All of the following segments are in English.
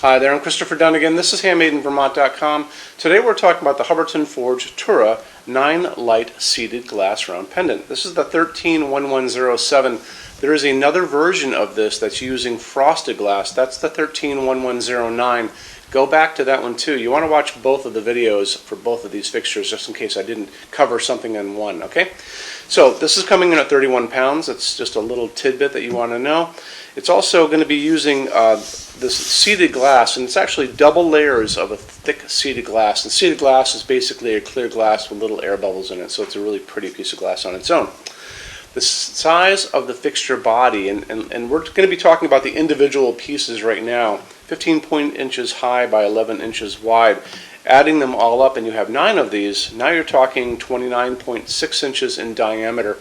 Hi there, I'm Christopher Dunn again. This is HandmadeInVermont.com. Today we're talking about the Hubbardton Forge Tura 9-light seated glass round pendant. This is the 131107. There is another version of this that's using frosted glass. That's the 131109. Go back to that one too. You want to watch both of the videos for both of these fixtures just in case I didn't cover something in one, okay? So this is coming in at 31 pounds. That's just a little tidbit that you want to know. It's also going to be using this seated glass, and it's actually double layers of a thick seated glass. And seated glass is basically a clear glass with little air bubbles in it, so it's a really pretty piece of glass on its own. The size of the fixture body, and we're going to be talking about the individual pieces right now, 15 inches high by 11 inches wide. Adding them all up, and you have 9 of these, now you're talking 29.6 inches in diameter.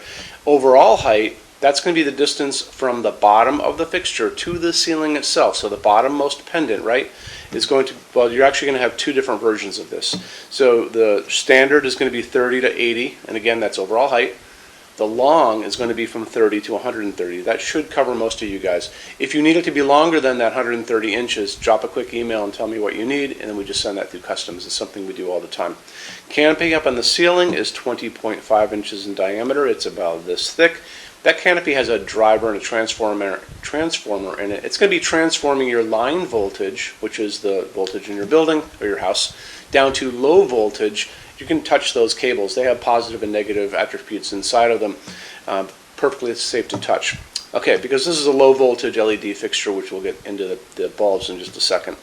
Overall height, that's going to be the distance from the bottom of the fixture to the ceiling itself. So the bottommost pendant, right, is going to, well, you're actually going to have two different versions of this. So the standard is going to be 30 to 80, and again, that's overall height. The long is going to be from 30 to 130. That should cover most of you guys. If you need it to be longer than that 130 inches, drop a quick email and tell me what you need, and then we just send that through customs. It's something we do all the time. Canopy up on the ceiling is 20.5 inches in diameter. It's about this thick. That canopy has a driver and a transformer in it. It's going to be transforming your line voltage, which is the voltage in your building or your house, down to low voltage. You can touch those cables. They have positive and negative attributes inside of them. Perfectly safe to touch. Okay, because this is a low voltage LED fixture, which we'll get into the bulbs in just a second.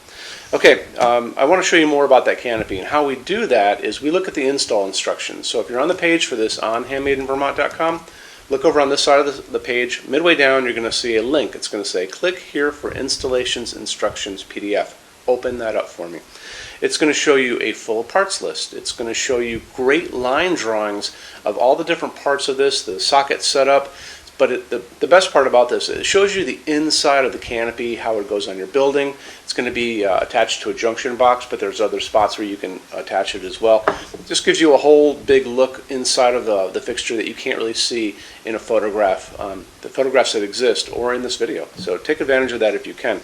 Okay, I want to show you more about that canopy, and how we do that is we look at the install instructions. So if you're on the page for this on HandmadeInVermont.com, look over on this side of the page. Midway down, you're going to see a link. It's going to say, click here for installations instructions PDF. Open that up for me. It's going to show you a full parts list. It's going to show you great line drawings of all the different parts of this, the socket setup. But the best part about this, it shows you the inside of the canopy, how it goes on your building. It's going to be attached to a junction box, but there's other spots where you can attach it as well. It just gives you a whole big look inside of the fixture that you can't really see in a photograph, the photographs that exist, or in this video. So take advantage of that if you can.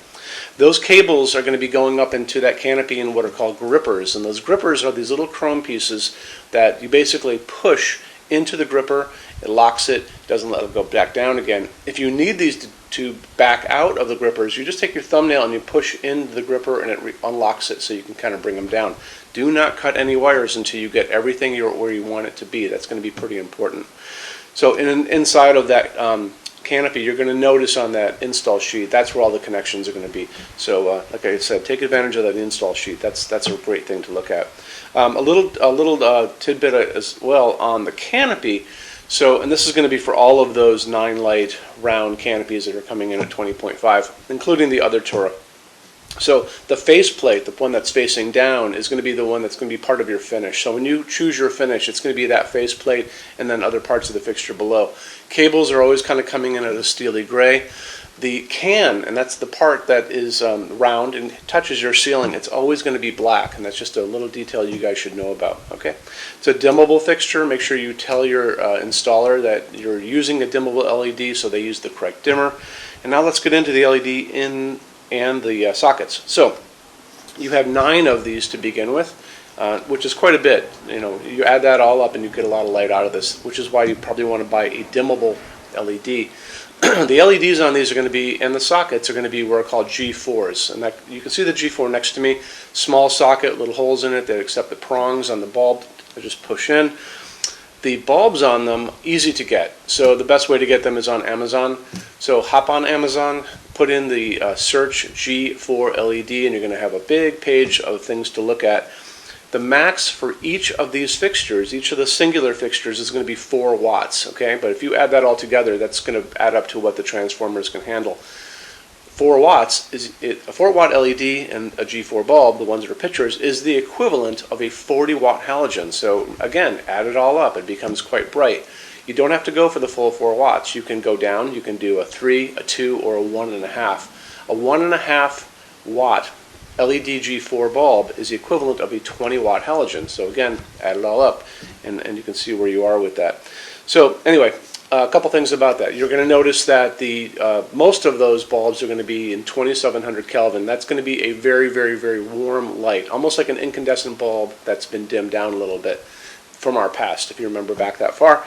Those cables are going to be going up into that canopy in what are called grippers, and those grippers are these little chrome pieces that you basically push into the gripper. It locks it, doesn't let it go back down again. If you need these to back out of the grippers, you just take your thumbnail and you push into the gripper, and it unlocks it so you can kind of bring them down. Do not cut any wires until you get everything where you want it to be. That's going to be pretty important. So inside of that canopy, you're going to notice on that install sheet, that's where all the connections are going to be. So like I said, take advantage of that install sheet. That's a great thing to look at. A little tidbit as well on the canopy. So, and this is going to be for all of those 9-light round canopies that are coming in at 20.5, including the other Tura. So the faceplate, the one that's facing down, is going to be the one that's going to be part of your finish. So when you choose your finish, it's going to be that faceplate and then other parts of the fixture below. Cables are always kind of coming in at a steely gray. The can, and that's the part that is round and touches your ceiling, it's always going to be black, and that's just a little detail you guys should know about. Okay, it's a dimmable fixture. Make sure you tell your installer that you're using a dimmable LED so they use the correct dimmer. And now let's get into the LED and the sockets. So you have 9 of these to begin with, which is quite a bit. You know, you add that all up and you get a lot of light out of this, which is why you probably want to buy a dimmable LED. The LEDs on these are going to be, and the sockets are going to be what are called G4s. And that, you can see the G4 next to me. Small socket, little holes in it that accept the prongs on the bulb. I just push in. The bulbs on them, easy to get. So the best way to get them is on Amazon. So hop on Amazon, put in the search G4 LED, and you're going to have a big page of things to look at. The max for each of these fixtures, each of the singular fixtures, is going to be 4 watts, okay? But if you add that all together, that's going to add up to what the transformers can handle. 4 watts, a 4-watt LED and a G4 bulb, the ones that are pictures, is the equivalent of a 40-watt halogen. So again, add it all up, it becomes quite bright. You don't have to go for the full 4 watts. You can go down, you can do a 3, a 2, or a 1.5. A 1.5 watt LED G4 bulb is the equivalent of a 20-watt halogen. So again, add it all up, and you can see where you are with that. So anyway, A couple things about that. You're going to notice that the most of those bulbs are going to be in 2700 Kelvin. That's going to be a very, very, very warm light, almost like an incandescent bulb that's been dimmed down a little bit from our past, if you remember back that far.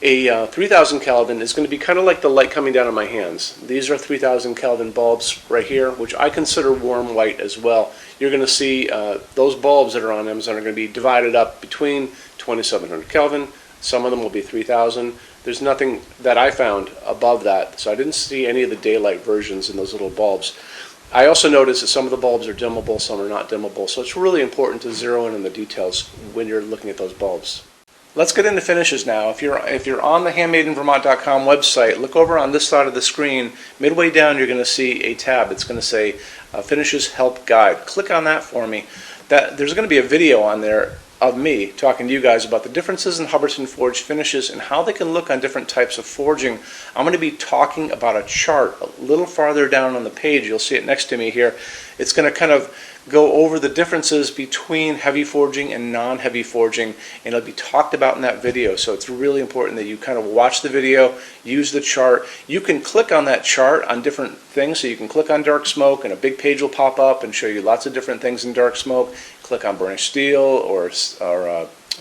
A 3000 Kelvin is going to be kind of like the light coming down on my hands. These are 3000 Kelvin bulbs right here, which I consider warm light as well. You're going to see those bulbs that are on Amazon are going to be divided up between 2700 Kelvin. Some of them will be 3000. There's nothing that I found above that, so I didn't see any of the daylight versions in those little bulbs. I also noticed that some of the bulbs are dimmable, some are not dimmable, so it's really important to zero in on the details when you're looking at those bulbs. Let's get into finishes now. If you're on the HandmadeInVermont.com website, look over on this side of the screen. Midway down, you're going to see a tab. It's going to say Finishes Help Guide. Click on that for me. There's going to be a video on there of me talking to you guys about the differences in Hubbardton forged finishes and how they can look on different types of forging. I'm going to be talking about a chart a little farther down on the page. You'll see it next to me here. It's going to kind of go over the differences between heavy forging and non-heavy forging, and it'll be talked about in that video. So it's really important that you kind of watch the video, use the chart. You can click on that chart on different things. So you can click on dark smoke and a big page will pop up and show you lots of different things in dark smoke. Click on burnished steel or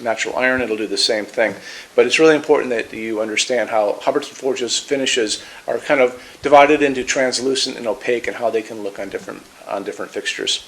natural iron, it'll do the same thing. But it's really important that you understand how Hubbardton Forge's finishes are kind of divided into translucent and opaque and how they can look on different fixtures.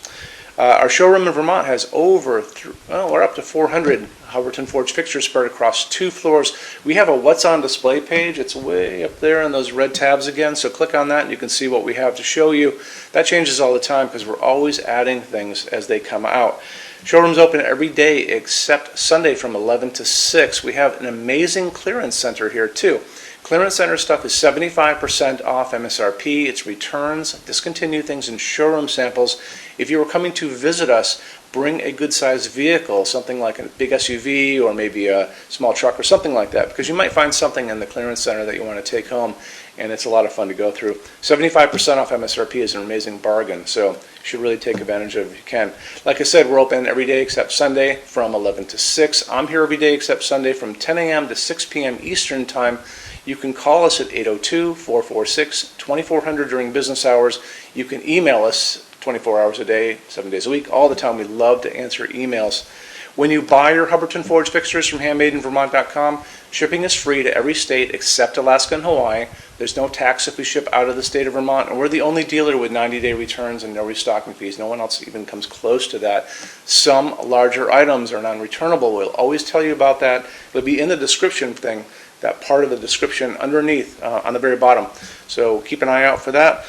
Our showroom in Vermont has we're up to 400 Hubbardton Forge fixtures spread across 2 floors. We have a What's on Display page. It's way up there in those red tabs again, so click on that and you can see what we have to show you. That changes all the time because we're always adding things as they come out. Showroom's open every day except Sunday from 11 to 6. We have an amazing clearance center here too. Clearance center stuff is 75% off MSRP. It's returns, discontinued things, and showroom samples. If you were coming to visit us, bring a good-sized vehicle, something like a big SUV or maybe a small truck or something like that, because you might find something in the clearance center that you want to take home, and it's a lot of fun to go through. 75% off MSRP is an amazing bargain, so you should really take advantage of it if you can. Like I said, we're open every day except Sunday from 11 to 6. I'm here every day except Sunday from 10 a.m. to 6 p.m. Eastern Time. You can call us at 802-446-2400 during business hours. You can email us 24 hours a day, 7 days a week, all the time. We love to answer emails. When you buy your Hubbardton Forge fixtures from HandmadeInVermont.com, shipping is free to every state except Alaska and Hawaii. There's no tax if we ship out of the state of Vermont, and we're the only dealer with 90-day returns and no restocking fees. No one else even comes close to that. Some larger items are non-returnable. We'll always tell you about that. It'll be in the description thing, that part of the description underneath on the very bottom. So keep an eye out for that.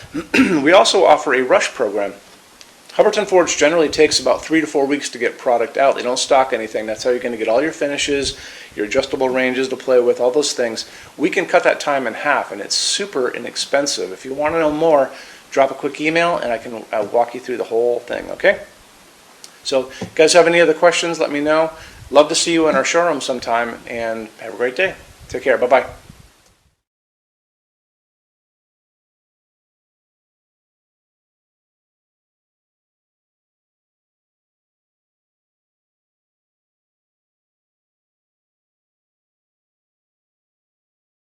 We also offer a rush program. Hubbardton Forge generally takes about 3 to 4 weeks to get product out. They don't stock anything. That's how you're going to get all your finishes, your adjustable ranges to play with, all those things. We can cut that time in half, and it's super inexpensive. If you want to know more, drop a quick email, and I can walk you through the whole thing, okay? So, if you guys have any other questions, let me know. Love to see you in our showroom sometime, and have a great day. Take care. Bye-bye.